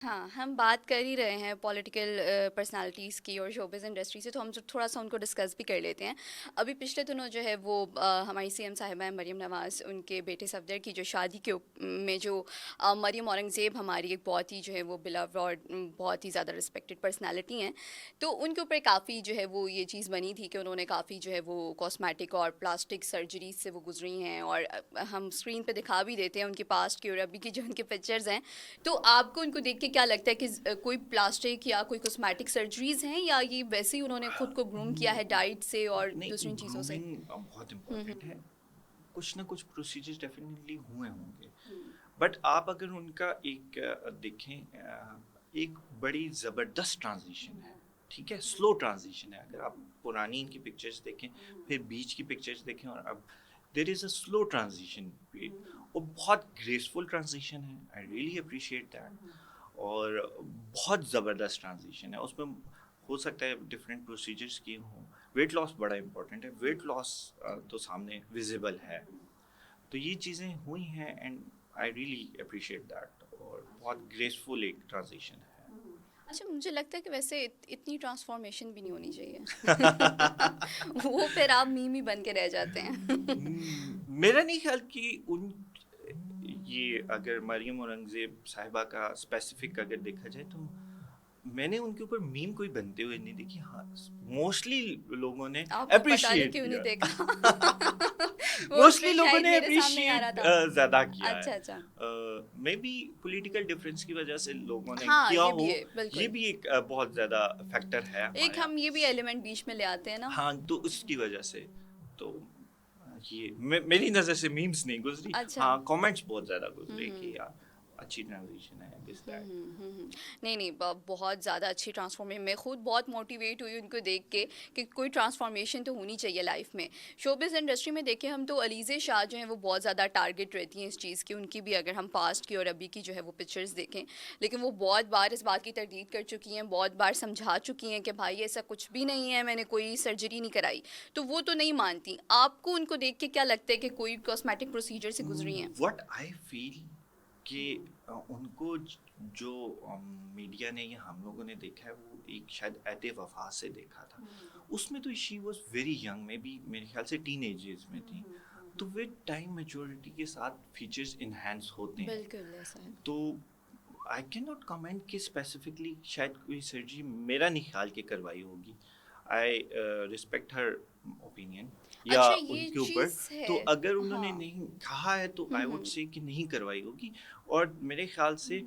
ہاں، ہم بات کر ہی رہے ہیں پولیٹیکل پرسنالٹیز کی اور شوبز انڈسٹری سے، تو ہم تھوڑا سا ان کو ڈسکس بھی کر لیتے ہیں۔ ابھی پچھلے دنوں جو ہے وہ ہماری سی ایم صاحبہ ہیں مریم نواز، ان کے بیٹے صفدر کی جو شادی کے میں جو مریم اورنگزیب ہماری ایک بہت ہی جو ہے وہ بلوڈ اور بہت ہی زیادہ رسپیکٹڈ پرسنالٹی ہیں، تو ان کے اوپر کافی جو ہے وہ یہ چیز بنی تھی کہ انہوں نے کافی جو ہے وہ کاسمیٹک اور پلاسٹک سرجریز سے وہ گزری ہیں، اور ہم اسکرین پہ دکھا بھی دیتے ہیں ان کے پاسٹ کی اور ابھی کی جو ان کے پکچرز ہیں۔ تو آپ کو ان کو دیکھ کے کیا لگتا ہے کہ کوئی پلاسٹک یا کوئی کاسمیٹک سرجریز ہیں، یا یہ ویسے ہی انہوں نے خود کو گروم کیا ہے ڈائٹ سے اور نہیں، دوسری چیزوں سے؟ گرومنگ بہت ہوں امپورٹنٹ ہے، کچھ نہ کچھ پروسیجرز ڈیفینیٹلی ہوئے ہوں گے، ہوں بٹ آپ اگر ان کا ایک دیکھیں، ایک بڑی زبردست ٹرانزیشن ہے، ٹھیک ہے، سلو ٹرانزیشن ہے۔ اگر آپ پرانی ان کی پکچرز دیکھیں، پھر بیچ کی پکچرز دیکھیں، اور اب دیر از اے سلو ٹرانزیشن پیریڈ، اور بہت گریسفل ٹرانزیشن ہے، آئی ریئلی اپریشیٹ دیٹ، اور بہت زبردست ٹرانزیشن ہے۔ اس میں ہو سکتا ہے ڈفرینٹ پروسیجرز کی ہوں، ویٹ لاس بڑا امپورٹنٹ ہے، ویٹ لاس تو سامنے ویزیبل ہے، تو یہ چیزیں ہوئی ہیں، and I really appreciate that, اور بہت گریسفل ایک ٹرانزیشن ہے۔ اچھا، مجھے لگتا ہے کہ ویسے اتنی ٹرانسفارمیشن بھی نہیں ہونی چاہیے وہ پھر آپ میم ہی بن کے رہ جاتے ہیں میرا نہیں خیال کہ ان یہ اگر مریم اورنگزیب صاحبہ کا اسپیسیفک اگر دیکھا جائے تو میں نے ان کے اوپر میم کوئی بنتے ہوئے نہیں دیکھی، ہاں موسٹلی لوگوں نے آپ کو پتہ نہیں اپریشیٹ کیوں نہیں کیا دیکھا وہ اس موسٹلی پہ لوگوں شاید نے میرے سامنے آ رہا اپریشیٹ تھا۔ زیادہ کیا اچھا اچھا، ہے، مے بی پولیٹیکل ڈفرینس کی وجہ سے لوگوں نے ہاں کیا یہ ہو، بھی ہے یہ بالکل، بھی ایک بہت زیادہ فیکٹر ہے ایک ہمارے ہم یہ بھی یہاں، ایلیمنٹ بیچ میں لے آتے ہیں نا۔ ہاں تو اس کی وجہ سے تو یہ میری نظر سے میمز نہیں گزری، اچھا، ہاں کامنٹس بہت زیادہ ہوں گزرے کہ ہوں یار اچھی ٹرانزیشن ہے دس دیٹ۔ نہیں نہیں، بہت زیادہ اچھی ٹرانسفارمیشن، میں خود بہت موٹیویٹ ہوئی ان کو دیکھ کے کہ کوئی ٹرانسفارمیشن تو ہونی چاہیے لائف میں۔ شوبز انڈسٹری میں دیکھیں ہم تو علیزہ شاہ جو ہیں وہ بہت زیادہ ٹارگیٹ رہتی ہیں اس چیز کی، ان کی بھی اگر ہم پاسٹ کی اور ابھی کی جو ہے وہ پکچرز دیکھیں، لیکن وہ بہت بار اس بات کی تردید کر چکی ہیں، بہت بار سمجھا چکی ہیں کہ بھائی ایسا کچھ بھی نہیں ہے، میں نے کوئی سرجری نہیں کرائی، تو وہ تو نہیں مانتی۔ آپ کو ان کو دیکھ کے کیا لگتا ہے کہ کوئی کاسمیٹک پروسیجر سے گزری ہیں؟ وٹ آئی فیل کہ ان کو جو میڈیا نے یا ہم لوگوں نے دیکھا ہے وہ ایک شاید عہد وفا سے دیکھا تھا، اس میں تو شی واز ویری ینگ، میں بھی میرے خیال سے ٹین ایجز میں تھی، تو ود ٹائم میچورٹی کے ساتھ فیچرز انہینس ہوتے ہیں، بالکل ایسا ہے۔ تو آئی کین ناٹ کمنٹ کہ اسپیسیفکلی شاید کوئی سرجری میرا نہیں خیال کہ کروائی ہوگی، آئی رسپیکٹ ہر اوپینین یا اچھا ان یہ کے اوپر، چیز تو ہے، اگر انہوں نے ہاں، نہیں کہا ہے تو آئی وڈ ہوں سے کہ نہیں کروائی ہوگی، اور میرے خیال سے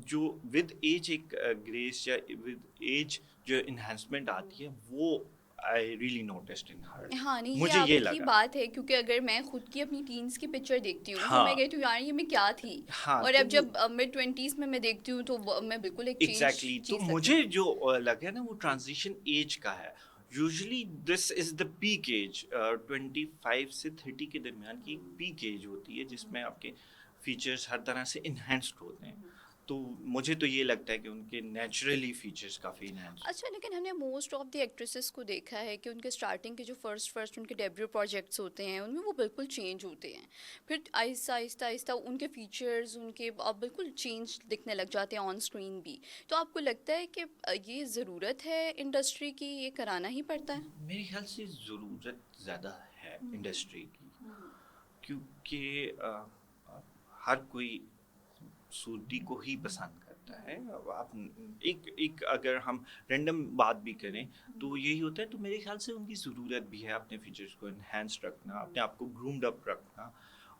جو ود ایج ایک گریس یا ود ایج جو انہینسمنٹ آتی ہے وہ آئی ریئلی نوٹسڈ ان ہر، ہاں نہیں، یہ مجھے آپ یہ کی لگا۔ بات ہے، کیونکہ اگر میں خود کی اپنی ٹینس کی پکچر دیکھتی ہوں تو میں ہاں کہتی ہوں یار یہ میں کیا تھی، ہاں اور تو اب وہ جب مڈ ٹوینٹیز میں دیکھتی ہوں تو میں بالکل ایک چینج ایگزیکٹلی، تو چیز لگتی مجھے ہوں۔ جو لگا نا وہ ٹرانزیشن ایج کا ہے، usually this is the peak age, 25 سے 30 کے درمیان کی ایک پیک ایج ہوتی ہے جس میں آپ کے فیچرز ہر طرح سے انہینسڈ ہوتے ہیں، تو مجھے تو یہ لگتا ہے کہ ان کے نیچرلی فیچرز کافی انہینس اچھا لیکن ہم نے موسٹ آف دی ایکٹریسز کو دیکھا ہے کہ ان کے اسٹارٹنگ کے جو فرسٹ ان کے ڈیبیو پروجیکٹس ہوتے ہیں ان میں وہ بالکل چینج ہوتے ہیں، پھر آہستہ آہستہ آہستہ ان کے فیچرز ان کے اب بالکل چینج دکھنے لگ جاتے ہیں آن اسکرین بھی، تو آپ کو لگتا ہے کہ یہ ضرورت ہے انڈسٹری کی، یہ کرانا ہی پڑتا ہے؟ میرے خیال سے ضرورت زیادہ ہے انڈسٹری کی، کیونکہ ہر کوئی سوٹی کو ہی پسند کرتا ہے، آپ ایک اگر ہم رینڈم بات بھی کریں تو یہی ہوتا ہے، تو میرے خیال سے ان کی ضرورت بھی ہے اپنے فیچرز کو انہینس رکھنا، اپنے آپ کو گرومڈ اپ رکھنا،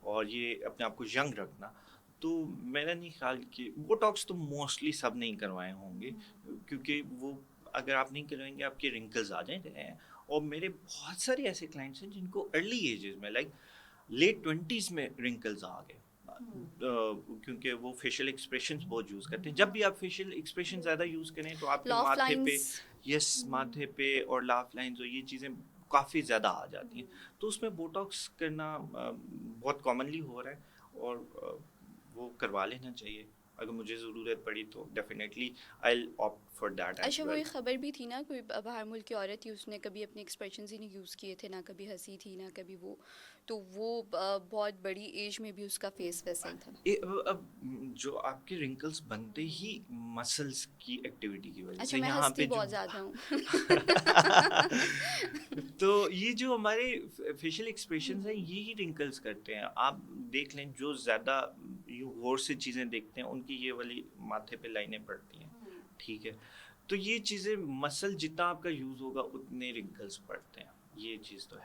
اور یہ اپنے آپ کو ینگ رکھنا، تو میرا نہیں خیال کہ بوٹاکس تو موسٹلی سب نہیں کروائے ہوں گے، کیونکہ وہ اگر آپ نہیں کروائیں گے آپ کے رنکلز آ جائیں گے، اور میرے بہت سارے ایسے کلائنٹس ہیں جن کو ارلی ایجز میں لائک لیٹ 20s میں رنکلز آ گئے، کیونکہ وہ فیشیل ایکسپریشنز بہت یوز کرتے ہیں، جب بھی آپ فیشیل ایکسپریشن زیادہ یوز کریں تو آپ کے لاف ماتھے پہ، لائنس، یس ماتھے پہ اور لاف لائنز اور یہ چیزیں کافی زیادہ آ جاتی ہیں، تو اس میں بوٹاکس کرنا بہت کامنلی ہو رہا ہے، اور وہ کروا لینا چاہیے۔ اگر مجھے ضرورت پڑی تو definitely I opt for that. اچھا وہ ایک خبر بھی تھی نا کوئی باہر ملک کی عورت تھی اس نے کبھی اپنے ایکسپریشنز ہی نہیں یوز کیے تھے, نہ کبھی ہنسی تھی نہ کبھی وہ, تو وہ بہت بڑی ایج میں بھی اس کا فیس ویسا ہی تھا. اب جو آپ کے رنکلس بنتے ہی مسلس کی ایکٹیویٹی کی وجہ اچھا سے میں یہاں ہنستی پہ جو بہت زیادہ ہوں. تو یہ جو ہمارے فیشیل ایکسپریشنز ہیں یہی رنکلس کرتے ہیں. آپ دیکھ لیں جو زیادہ غور سے چیزیں دیکھتے ہیں ان کی یہ والی ماتھے پہ لائنیں پڑتی ہیں, ٹھیک ہے, تو یہ چیزیں مسل جتنا آپ کا یوز ہوگا اتنے رنکلس پڑتے ہیں, یہ چیز تو ہے.